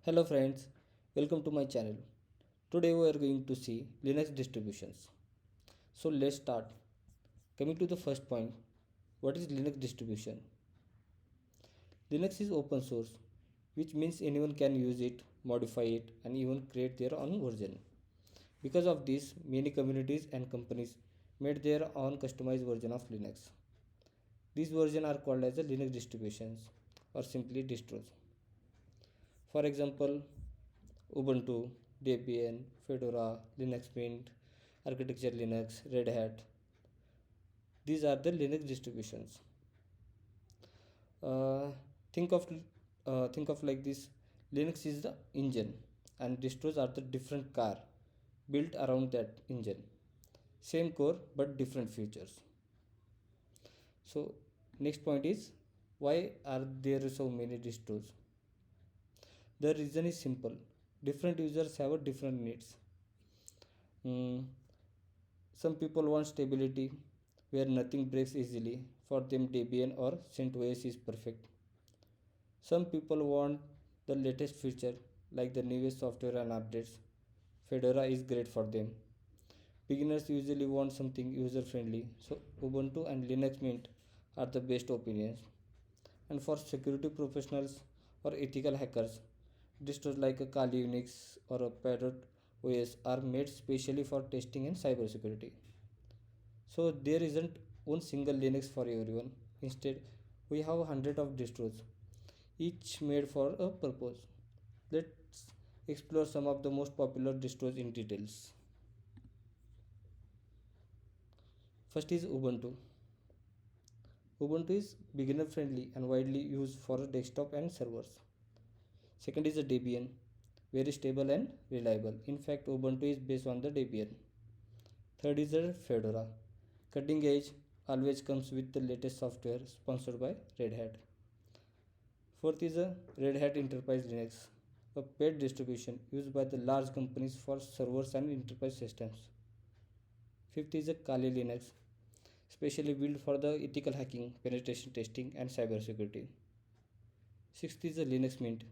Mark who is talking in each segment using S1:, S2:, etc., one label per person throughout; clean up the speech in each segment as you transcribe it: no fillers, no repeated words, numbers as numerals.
S1: Hello friends, welcome to my channel. Today we are going to see Linux distributions. So let's start. Coming to the first point, what is Linux distribution? Linux is open source, which means anyone can use it, modify it, and even create their own version. Because of this, many communities and companies made their own customized version of Linux. These versions are called as the Linux distributions or simply distros. For example, Ubuntu, Debian, Fedora, Linux Mint, Architecture Linux, Red Hat. These are the Linux distributions. Uh, think of think of like this: Linux is the engine, and distros are the different car built around that engine. Same core but different features. So next point is, why are there so many distros? The reason is simple. Different users have a different needs. Mm, some people want stability where nothing breaks easily. For them, Debian or CentOS is perfect. Some people want the latest feature like the newest software and updates. Fedora is great for them. Beginners usually want something user friendly, so Ubuntu and Linux Mint are the best opinions. And for security professionals or ethical hackers, distros like a Kali Unix or a Parrot OS are made specially for testing and cybersecurity. So there isn't one single Linux for everyone. Instead, we have hundreds of distros, each made for a purpose. Let's explore some of the most popular distros in details. First is Ubuntu. Ubuntu is beginner friendly and widely used for desktop and servers. Second is a Debian, very stable and reliable. In fact, Ubuntu is based on the Debian. Third is a Fedora, cutting edge, always comes with the latest software sponsored by Red Hat. Fourth is a Red Hat Enterprise Linux, a paid distribution used by the large companies for servers and enterprise systems. Fifth is a Kali Linux, specially built for the ethical hacking, penetration testing, and cybersecurity. Sixth is a Linux Mint,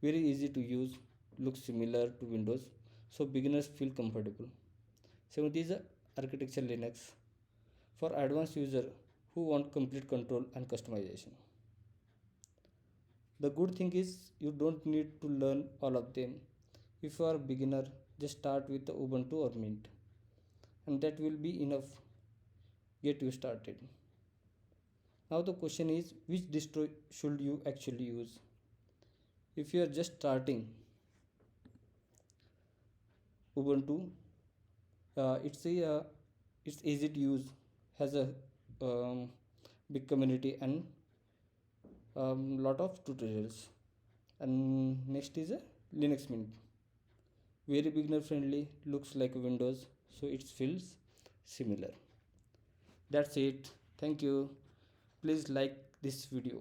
S1: very easy to use, looks similar to Windows, so beginners feel comfortable. Seventh is a Architecture Linux, for advanced users who want complete control and customization. The good thing is you don't need to learn all of them. If you are a beginner, just start with the Ubuntu or Mint, and that will be enough get you started. Now the question is, which distro should you actually use? If you are just starting, Ubuntu, it's easy to use, has a um, big community and lot of tutorials. And next is a Linux Mint, very beginner friendly, looks like Windows, so it feels similar. That's it. Thank you. Please like this video.